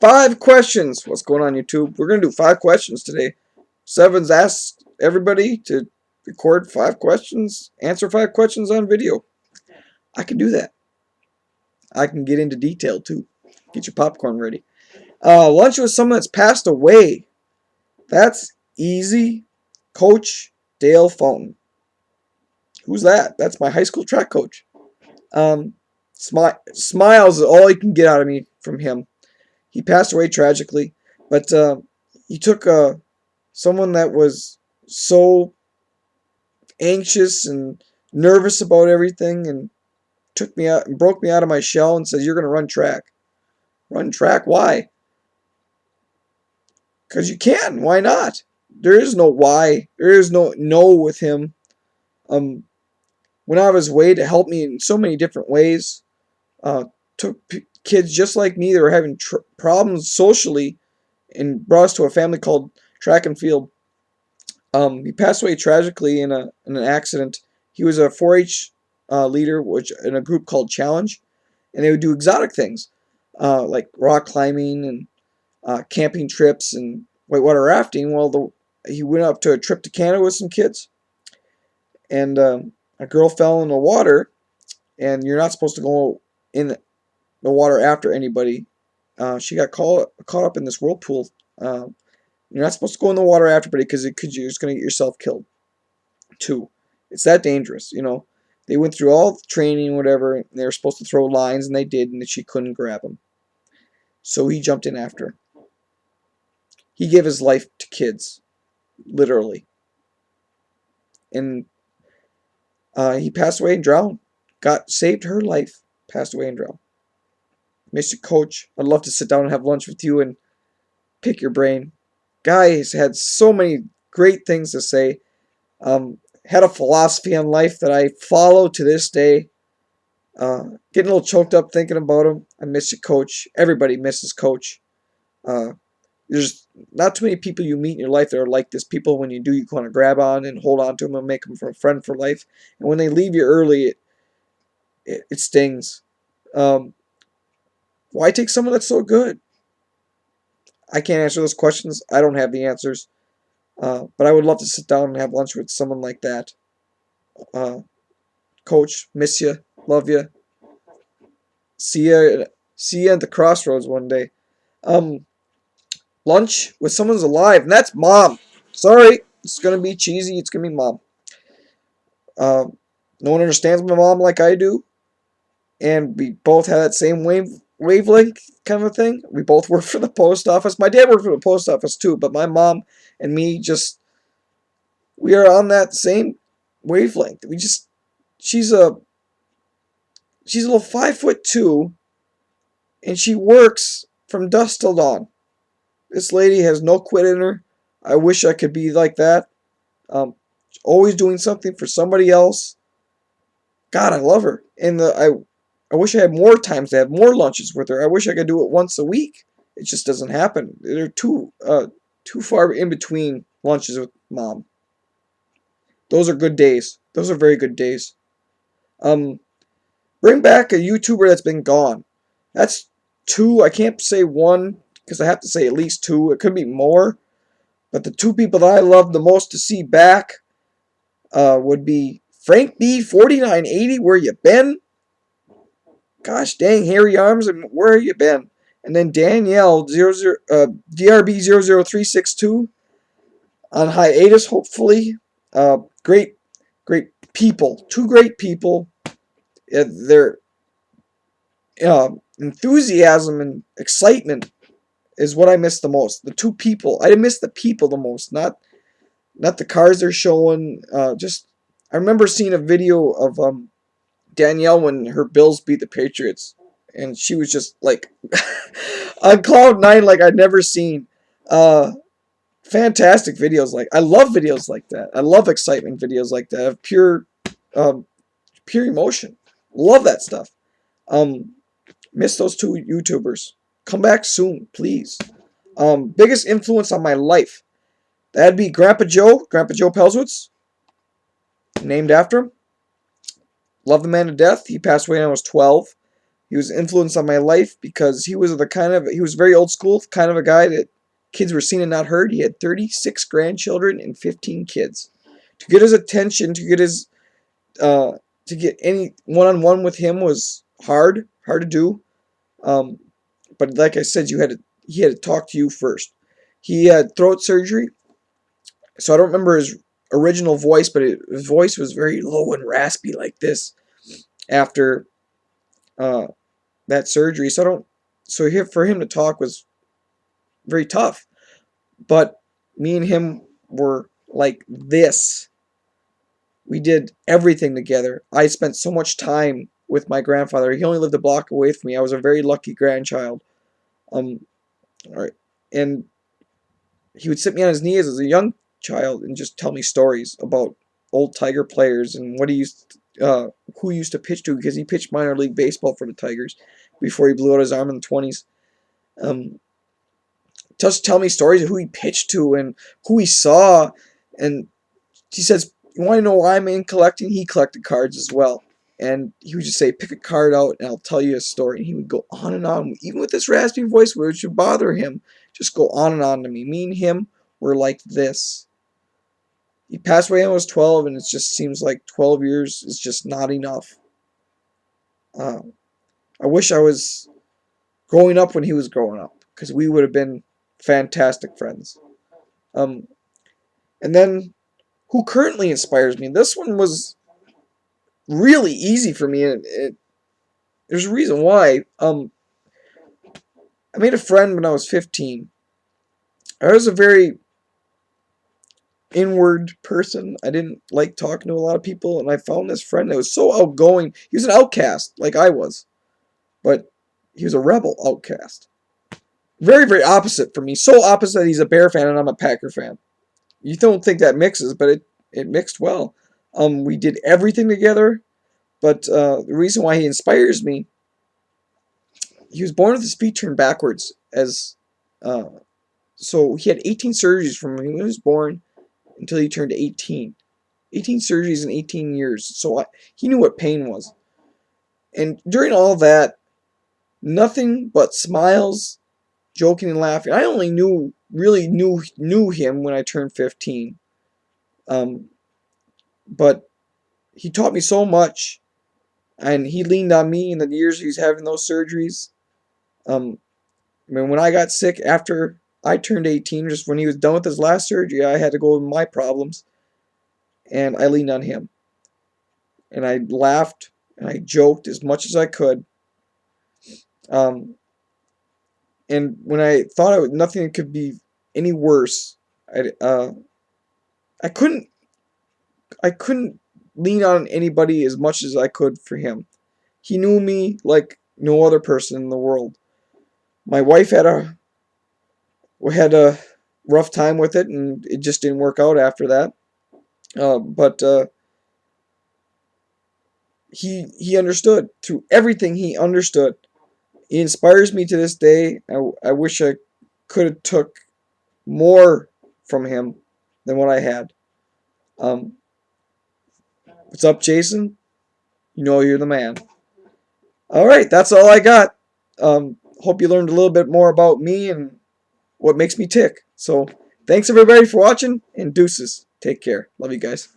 5 questions. What's going on, YouTube? We're going to do 5 questions today. Seven's asked everybody to record 5 questions, answer 5 questions on video. I can do that. I can get into detail too. Get your popcorn ready. Lunch with someone that's passed away. That's easy. Coach Dale Fountain. Who's that? That's my high school track coach. Smiles is all you can get out of me from him. He passed away tragically, but he took someone that was so anxious and nervous about everything and took me out and broke me out of my shell and said, "You're going to run track." Run track? Why? Because you can. Why not? There is no why. There is no with him. Went out of his way to help me in so many different ways. Took kids just like me that were having problems socially and brought us to a family called Track and Field. He passed away tragically in an accident. He was a 4-H leader, which in a group called Challenge, and they would do exotic things like rock climbing and camping trips and whitewater rafting. Well, he went up to a trip to Canada with some kids, and a girl fell in the water, and you're not supposed to go in the water after anybody. She got caught up in this whirlpool. You're not supposed to go in the water after anybody because you're just going to get yourself killed too. It's that dangerous, you know. They went through all the training, whatever, and they were supposed to throw lines, and they did, and she couldn't grab him. So he jumped in after her. He gave his life to kids, literally. And he passed away and drowned. Saved her life. Passed away and drowned. Mr. Coach, I'd love to sit down and have lunch with you and pick your brain. Guy has had so many great things to say. Had a philosophy on life that I follow to this day. Getting a little choked up thinking about him. I miss you, Coach. Everybody misses Coach. There's not too many people you meet in your life that are like this. People, when you do, you want to grab on and hold on to them and make them a friend for life. And when they leave you early, it stings. Why take someone that's so good? I can't answer those questions. I don't have the answers. But I would love to sit down and have lunch with someone like that. Coach, miss you. Love you. See ya at the crossroads one day. Lunch with someone's alive, and that's Mom. Sorry, it's gonna be cheesy. It's gonna be Mom. No one understands my mom like I do, and we both have that same wavelength kind of thing. We both work for the post office. My dad worked for the post office too, but my mom and me we are on that same wavelength. She's a little 5'2", and she works from dusk till dawn. This lady has no quit in her. I wish I could be like that. Always doing something for somebody else. God, I love her. And I wish I had more times to have more lunches with her. I wish I could do it once a week. It just doesn't happen. They're too far in between lunches with Mom. Those are good days. Those are very good days. Bring back a YouTuber that's been gone. That's 2. I can't say 1 because I have to say at least 2. It could be more. But the 2 people that I love the most to see back would be Frank B 4980. Where you been? Gosh dang, hairy arms, and where you been? And then Danielle DRB 00362 on hiatus, hopefully. Great people. 2 great people. Their enthusiasm and excitement is what I miss the most. The 2 people. I miss the people the most, not the cars they're showing. I remember seeing a video of Danielle when her Bills beat the Patriots, and she was just like on cloud 9 like I'd never seen. Fantastic videos. I love videos like that. I love excitement videos like that of pure emotion. Love that stuff. Miss those 2 YouTubers. Come back soon, please. Biggest influence on my life. That'd be Grandpa Joe Pelswitz. Named after him. Love the man to death. He passed away when I was 12. He was influenced on my life because he was very old school, kind of a guy that kids were seen and not heard. He had 36 grandchildren and 15 kids. To get his attention, to get any one-on-one with him was hard to do. Um, but like I said, he had to talk to you first. He had throat surgery, so I don't remember his original voice, but his voice was very low and raspy like this after uh, that surgery. For him to talk was very tough. But me and him were like this. We did everything together. I spent so much time with my grandfather. He only lived a block away from me. I was a very lucky grandchild. Um, all right, and he would sit me on his knees as a young child and just tell me stories about old Tiger players and who he used to pitch to, because he pitched minor league baseball for the Tigers before he blew out his arm in the 20s. Just tell me stories of who he pitched to and who he saw. And he says, "You want to know why I'm in collecting?" He collected cards as well. And he would just say, "Pick a card out and I'll tell you a story." And he would go on and on, even with this raspy voice, which would bother him, just go on and on to me. Me and him were like this. He passed away when I was 12, and it just seems like 12 years is just not enough. Uh, I wish I was growing up when he was growing up, because we would have been fantastic friends. Um, and then, who currently inspires me? This one was really easy for me, and there's a reason why. I made a friend when I was 15. I was a very inward person. I didn't like talking to a lot of people, and I found this friend that was so outgoing. He was an outcast, like I was, but he was a rebel outcast. Very, very opposite for me. So opposite that he's a Bear fan and I'm a Packer fan. You don't think that mixes, but it mixed well. We did everything together, but the reason why he inspires me, he was born with his feet turned backwards, uh, so he had 18 surgeries from when he was born until he turned 18. 18 surgeries in 18 years. So he knew what pain was. And during all that, nothing but smiles, joking and laughing. I only really knew him when I turned 15. But he taught me so much, and he leaned on me in the years he was having those surgeries. When I got sick after I turned 18, just when he was done with his last surgery, I had to go with my problems, and I leaned on him. And I laughed, and I joked as much as I could. Um, and when I thought nothing could be any worse, I couldn't lean on anybody as much as I could for him. He knew me like no other person in the world. My wife had a rough time with it, and it just didn't work out after that. But he understood through everything. He understood. He inspires me to this day. I wish I could have took more from him than what I had. Um, what's up, Jason? You know you're the man. All right, that's all I got. Hope you learned a little bit more about me and what makes me tick. So, thanks everybody for watching, and deuces. Take care. Love you guys.